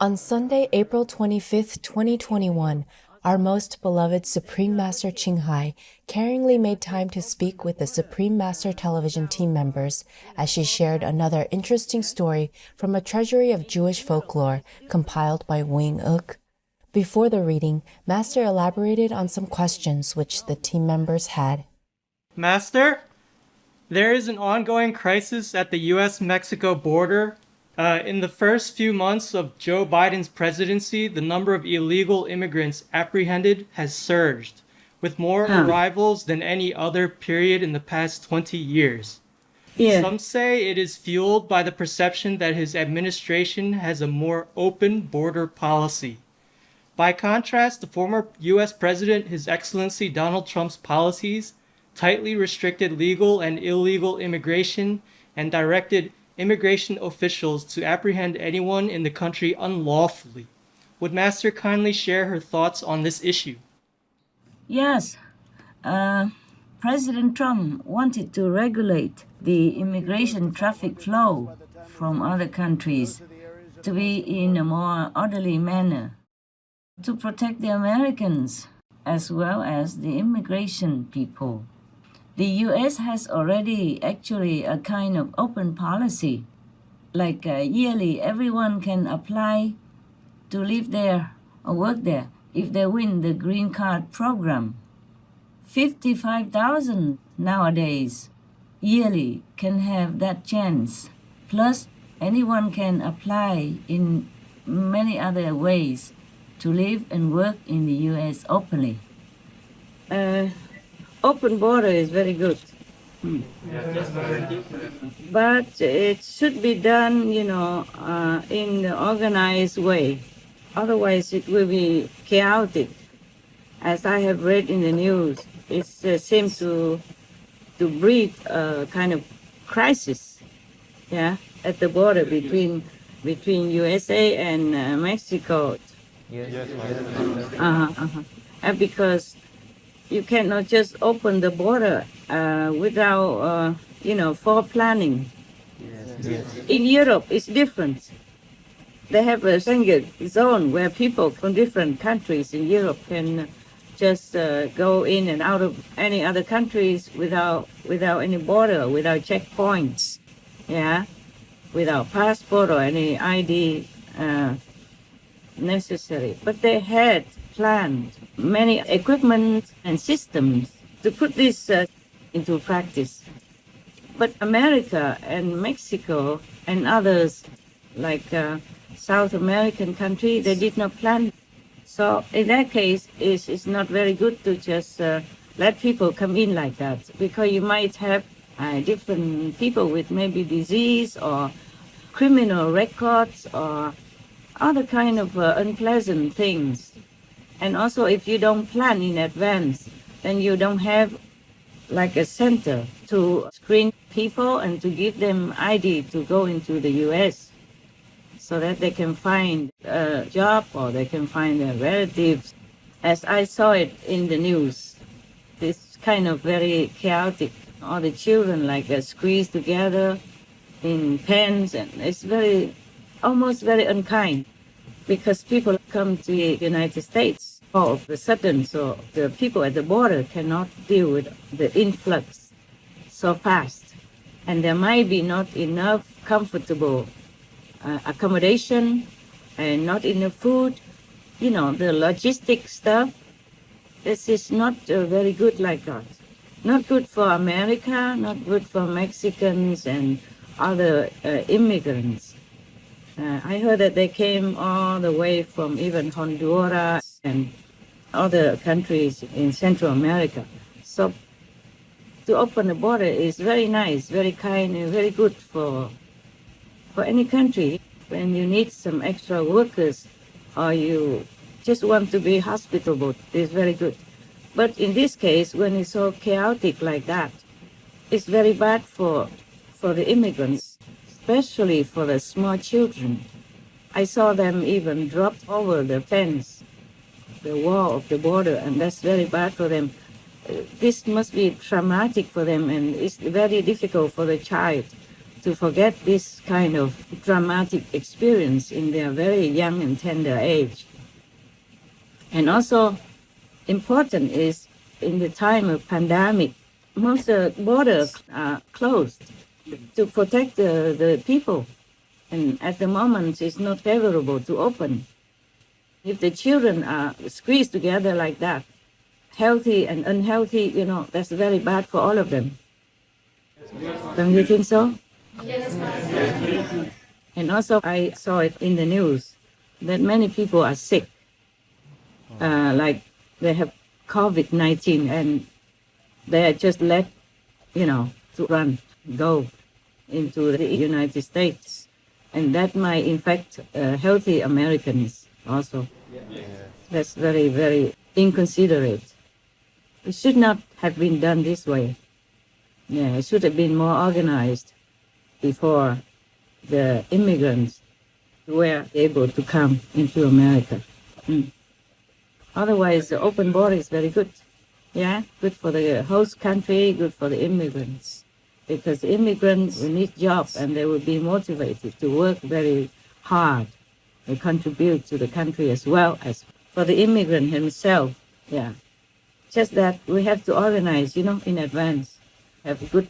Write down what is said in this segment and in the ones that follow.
On Sunday, April 25th, 2021, our most beloved Supreme Master Ching caringly made time to speak with the Supreme Master Television team members as she shared another interesting story from a treasury of Jewish folklore compiled by Wing Uk. Before the reading, Master elaborated on some questions which the team members had. Master, there is an ongoing crisis at the U.S.-Mexico border. In the first few months of Joe Biden's presidency, the number of illegal immigrants apprehended has surged, with more arrivals than any other period in the past 20 years. Yeah. Some say it is fueled by the perception that his administration has a more open border policy. By contrast, the former U.S. President, His Excellency Donald Trump's policies tightly restricted legal and illegal immigration and directed immigration officials to apprehend anyone in the country unlawfully. Would Master kindly share her thoughts on this issue? Yes. President Trump wanted to regulate the immigration traffic flow from other countries to be in a more orderly manner to protect the Americans as well as the immigration people. The U.S. has already actually a kind of open policy, like yearly everyone can apply to live there or work there if they win the green card program. 55,000 nowadays yearly can have that chance. Plus, anyone can apply in many other ways to live and work in the U.S. openly. Open border is very good. But it should be done, in an organized way. Otherwise, it will be chaotic. As I have read in the news, it seems to breed a kind of crisis, at the border between USA and Mexico. Yes. Because you cannot just open the border without, foreplanning. Yes. In Europe, it's different. They have a Schengen zone where people from different countries in Europe can just go in and out of any other countries without any border, without checkpoints, without passport or any ID necessary. But they had planned many equipment and systems to put this into practice. But America and Mexico and others, like South American countries, they did not plan. So in that case, it's not very good to just let people come in like that, because you might have different people with maybe disease or criminal records or other kind of unpleasant things. And also, if you don't plan in advance, then you don't have like a center to screen people and to give them ID to go into the U.S. so that they can find a job or they can find their relatives. As I saw it in the news, it's kind of very chaotic. All the children squeezed together in pens, and it's almost very unkind, because people come to the United States all of a sudden, so the people at the border cannot deal with the influx so fast. And there might be not enough comfortable accommodation and not enough food. The logistic stuff, this is not very good like that. Not good for America, not good for Mexicans and other immigrants. I heard that they came all the way from even Honduras and other countries in Central America. So to open the border is very nice, very kind, and very good for any country. When you need some extra workers or you just want to be hospitable, it's very good. But in this case, when it's so chaotic like that, it's very bad for the immigrants, especially for the small children. I saw them even drop over the fence, the wall of the border, and that's very bad for them. This must be traumatic for them, and it's very difficult for the child to forget this kind of dramatic experience in their very young and tender age. And also important is in the time of pandemic, most borders are closed to protect the people. And at the moment, it's not favorable to open. If the children are squeezed together like that, healthy and unhealthy, that's very bad for all of them. Don't you think so? And also, I saw it in the news that many people are sick, like they have COVID-19, and they are just let, to go into the United States. And that might infect healthy Americans also. That's very, very inconsiderate. It should not have been done this way. Yeah, it should have been more organized before the immigrants were able to come into America. Otherwise, the open border is very good. Yeah, good for the host country, good for the immigrants. Because the immigrants will need jobs and they will be motivated to work very hard and contribute to the country as well as for the immigrant himself. Yeah. Just that we have to organize, in advance. Have a good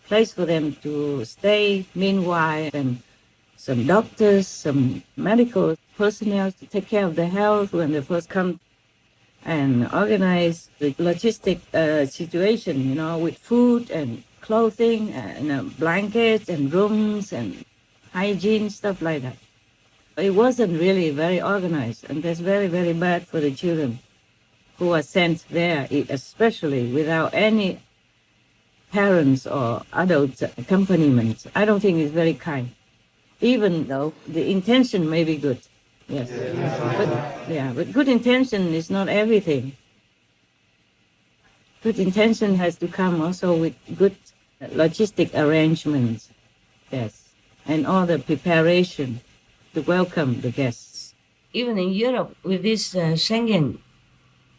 place for them to stay meanwhile, and some doctors, some medical personnel to take care of their health when they first come, and organize the logistic situation, with food and clothing and blankets and rooms and hygiene, stuff like that. It wasn't really very organized, and that's very, very bad for the children who are sent there, especially without any parents or adult accompaniment. I don't think it's very kind, even though the intention may be good. Yes. But good intention is not everything. Good intention has to come also with good logistic arrangements, yes, and all the preparation to welcome the guests. Even in Europe, with this Schengen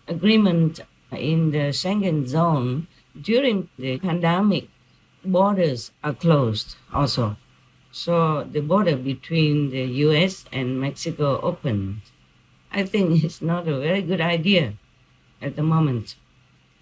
agreement in the Schengen zone, during the pandemic, borders are closed also. So the border between the US and Mexico opened. I think it's not a very good idea at the moment.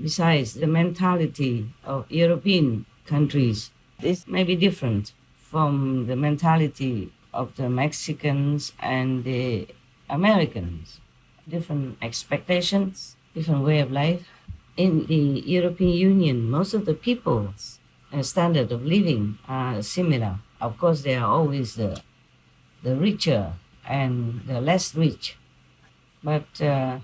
Besides, the mentality of European countries is maybe different from the mentality of the Mexicans and the Americans. Different expectations, different way of life. In the European Union, most of the people's standard of living are similar. Of course, there are always the richer and the less rich, but the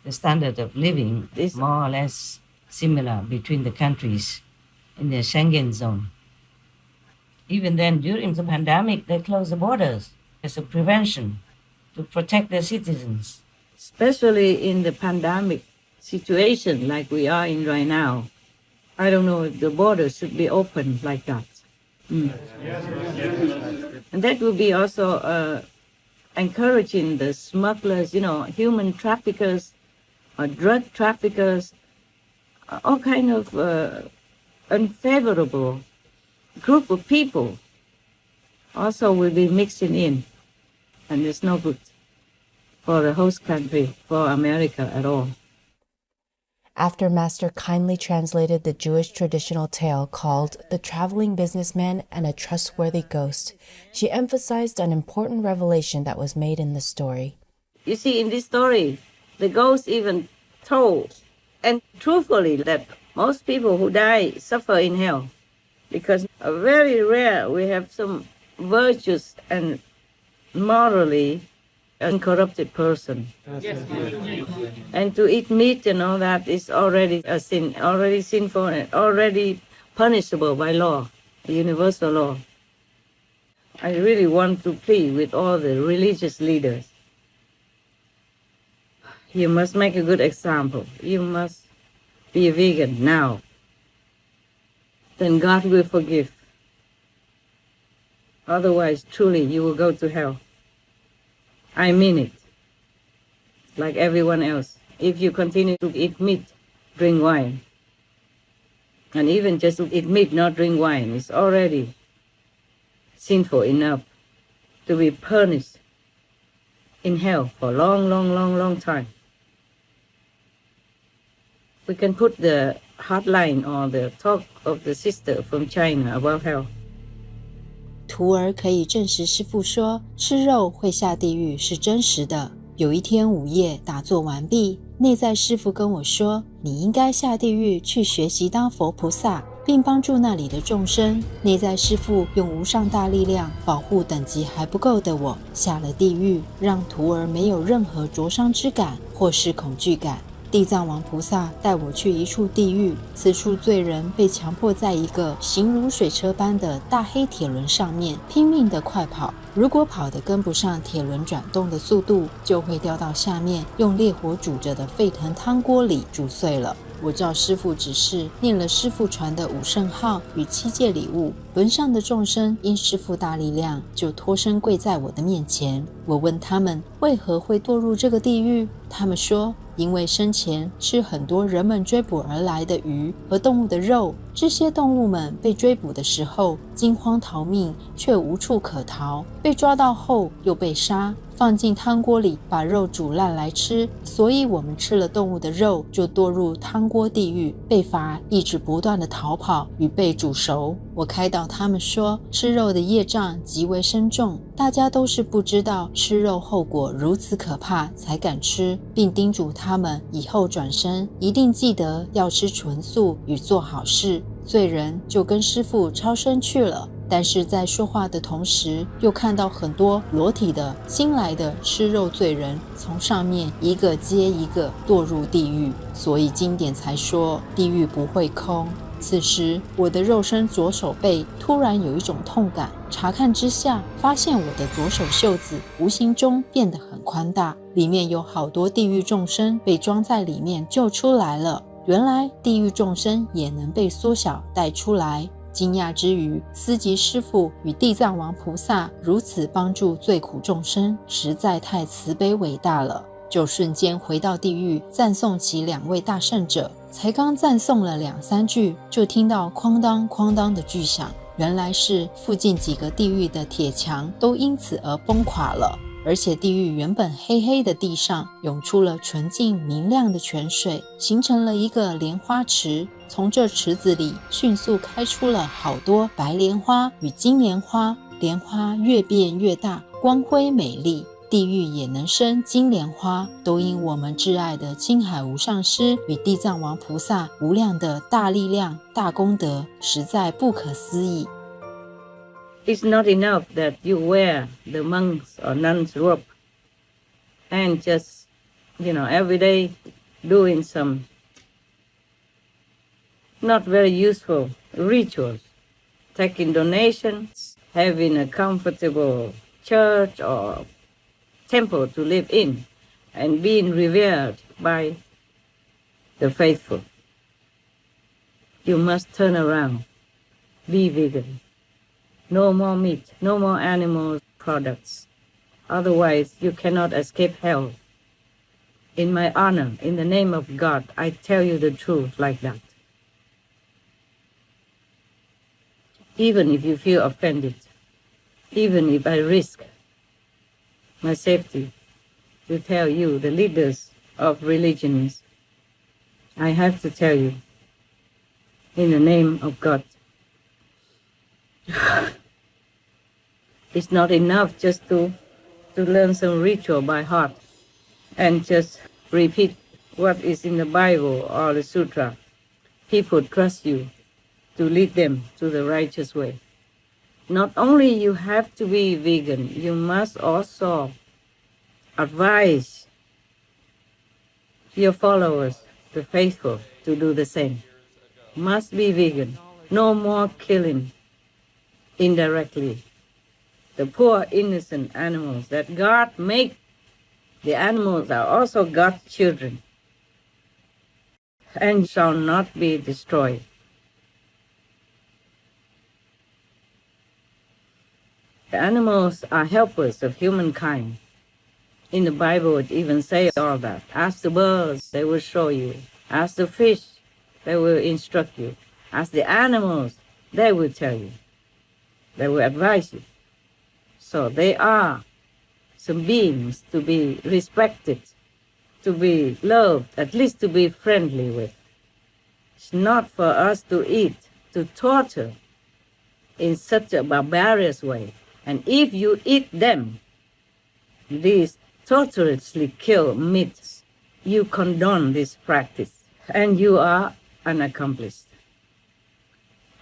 standard of living is more or less similar between the countries in the Schengen zone. Even then, during the pandemic, they closed the borders as a prevention to protect their citizens. Especially in the pandemic situation like we are in right now, I don't know if the borders should be open like that. And that will be also encouraging the smugglers, human traffickers, or drug traffickers, all kind of unfavorable group of people also will be mixing in, and it's no good for the host country, for America at all. After Master kindly translated the Jewish traditional tale called The Traveling Businessman and a Trustworthy Ghost, she emphasized an important revelation that was made in the story. You see, in this story, the ghost even told, and truthfully, that most people who die suffer in hell, because very rare we have some virtuous and morally uncorrupted person. And to eat meat and all that is already a sin, already sinful and already punishable by law, universal law. I really want to plead with all the religious leaders. You must make a good example. You must be a vegan now. Then God will forgive. Otherwise, truly, you will go to hell. I mean it. Like everyone else. If you continue to eat meat, drink wine, and even just to eat meat, not drink wine, it's already sinful enough to be punished in hell for a long, long, long, long time. We can put the hotline or the talk of the sister from China about hell. 徒儿可以证实师父说吃肉会下地狱是真实的。有一天午夜打坐完毕，内在师父跟我说，你应该下地狱去学习当佛菩萨，并帮助那里的众生。内在师父用无上大力量保护等级还不够的我，下了地狱，让徒儿没有任何灼伤之感或是恐惧感。地藏王菩萨带我去一处地狱，此处罪人被强迫在一个形如水车般的大黑铁轮上面拼命地快跑，如果跑得跟不上铁轮转动的速度，就会掉到下面用烈火煮着的沸腾汤锅里煮碎了。我照师父指示念了师父传的五圣号与7戒礼物，轮上的众生因师父大力量就脱身跪在我的面前。我问他们为何会堕入这个地狱，他们说因为生前吃很多人们追捕而来的鱼和动物的肉，这些动物们被追捕的时候惊慌逃命，却无处可逃，被抓到后又被杀，放进汤锅里把肉煮烂来吃，所以我们吃了动物的肉就堕入汤锅地狱，被罚一直不断的逃跑与被煮熟。我开导他们说，吃肉的业障极为深重，大家都是不知道吃肉后果如此可怕才敢吃，并叮嘱他们以后转身一定记得要吃纯素与做好事。罪人就跟师父超生去了，但是在说话的同时，又看到很多裸体的新来的吃肉罪人从上面一个接一个堕入地狱，所以经典才说地狱不会空。此时我的肉身左手背突然有一种痛感，查看之下发现我的左手袖子无形中变得很宽大，里面有好多地狱众生被装在里面救出来了。原来地狱众生也能被缩小带出来。惊讶之余，思及师父与地藏王菩萨如此帮助罪苦众生，实在太慈悲伟大了，就瞬间回到地狱赞颂起2位大圣者。才刚赞颂了2、3句，就听到哐当哐当的巨响，原来是附近几个地狱的铁墙都因此而崩垮了，而且地狱原本黑黑的地上涌出了纯净明亮的泉水，形成了一个莲花池，从这池子里迅速开出了好多白莲花与金莲花，莲花越变越大，光辉美丽。地狱也能生金莲花，都因我们挚爱的青海无上师与地藏王菩萨无量的大力量、大功德，实在不可思议。It's not enough that you wear the monk's or nun's robe and just, every day doing some not very useful rituals, taking donations, having a comfortable church or temple to live in, and being revered by the faithful. You must turn around, be vegan. No more meat, no more animal products. Otherwise, you cannot escape hell. In my honor, in the name of God, I tell you the truth like that. Even if you feel offended, even if I risk my safety to tell you, the leaders of religions, I have to tell you, in the name of God. It's not enough just to learn some ritual by heart and just repeat what is in the Bible or the sutra. People trust you to lead them to the righteous way. Not only you have to be vegan, you must also advise your followers, the faithful, to do the same. Must be vegan. No more killing indirectly. The poor innocent animals that God made, the animals are also God's children and shall not be destroyed. The animals are helpers of humankind. In the Bible, it even says all that. Ask the birds, they will show you. Ask the fish, they will instruct you. Ask the animals, they will tell you. They will advise you. So they are some beings to be respected, to be loved, at least to be friendly with. It's not for us to eat, to torture in such a barbarous way. And if you eat them, these torturously killed meats, you condone this practice, and you are unaccomplished.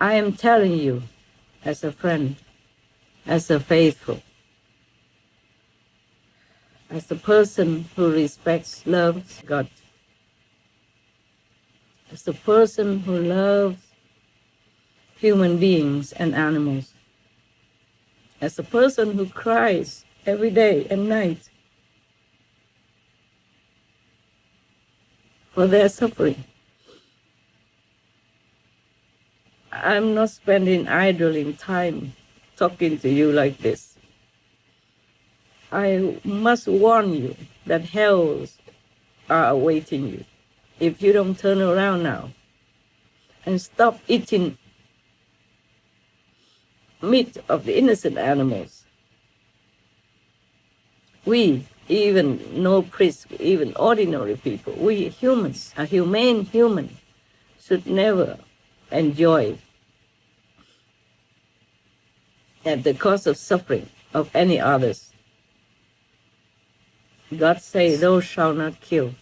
I am telling you, as a friend, as a faithful, as a person who respects, loves God, as a person who loves human beings and animals, as a person who cries every day and night for their suffering. I'm not spending idling time talking to you like this. I must warn you that hells are awaiting you if you don't turn around now and stop eating meat of the innocent animals. We, even no priests, even ordinary people, we humans, a humane human, should never enjoy at the cost of suffering of any others. God say, thou shalt not kill,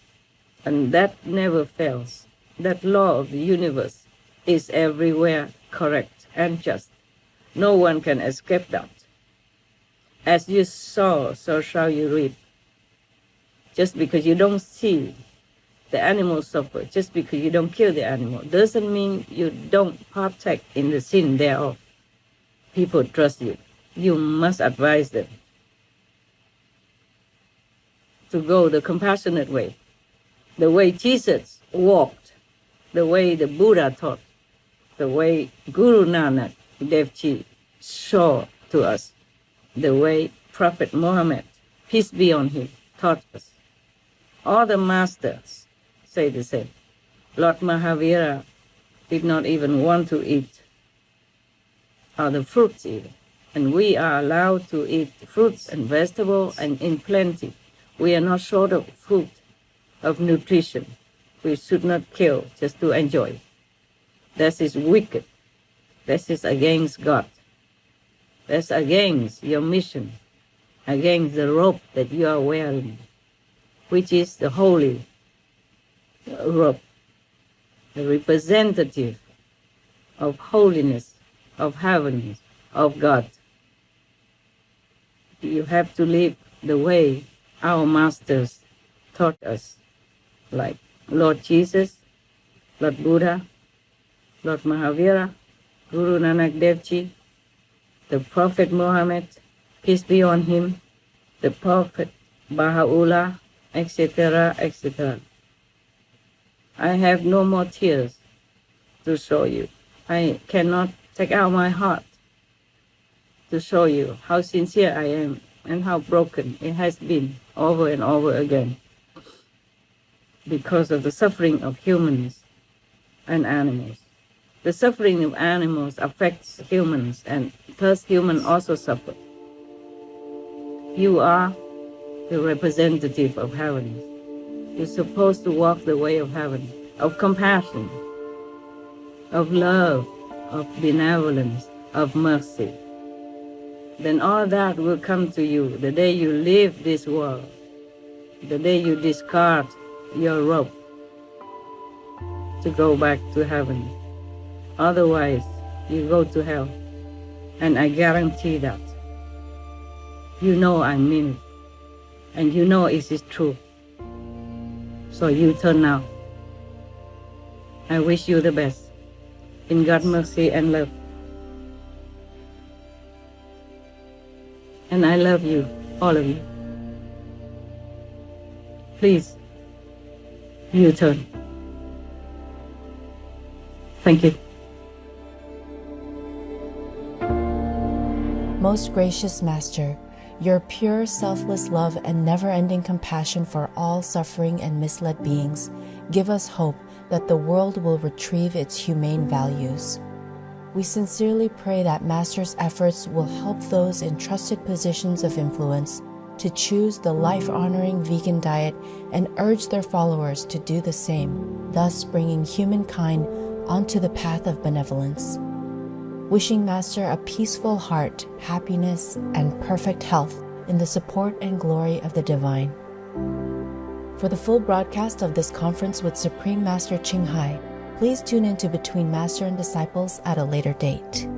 and that never fails. That law of the universe is everywhere correct and just. No one can escape that. As you sow, so shall you reap. Just because you don't see the animal suffer, just because you don't kill the animal, doesn't mean you don't partake in the sin thereof. People trust you. You must advise them to go the compassionate way, the way Jesus walked, the way the Buddha taught, the way Guru Nanak Dev Ji showed to us, the way Prophet Muhammad, peace be on him, taught us. All the masters say the same. Lord Mahavira did not even want to eat the fruits even. And we are allowed to eat fruits and vegetables and in plenty. We are not short of food, of nutrition. We should not kill just to enjoy. This is wicked. This is against God. That's against your mission, against the robe that you are wearing, which is the holy robe, the representative of holiness, of heaven, of God. You have to live the way our masters taught us, like Lord Jesus, Lord Buddha, Lord Mahavira, Guru Nanak Dev Ji, the Prophet Muhammad, peace be on him, the Prophet Baha'u'llah, etc., etc. I have no more tears to show you. I cannot take out my heart to show you how sincere I am and how broken it has been over and over again because of the suffering of humans and animals. The suffering of animals affects humans, and thus humans also suffer. You are the representative of heaven. You're supposed to walk the way of heaven, of compassion, of love, of benevolence, of mercy. Then all that will come to you the day you leave this world, the day you discard your robe to go back to heaven. Otherwise, you go to hell. And I guarantee that. You know I mean it. And you know it is true. So you turn now. I wish you the best. In God's mercy and love. And I love you, all of you. Please, you turn. Thank you. Most gracious Master, your pure, selfless love and never-ending compassion for all suffering and misled beings give us hope that the world will retrieve its humane values. We sincerely pray that Master's efforts will help those in trusted positions of influence to choose the life-honoring vegan diet and urge their followers to do the same, thus bringing humankind onto the path of benevolence. Wishing Master a peaceful heart, happiness, and perfect health in the support and glory of the Divine. For the full broadcast of this conference with Supreme Master Ching, please tune in to Between Master and Disciples at a later date.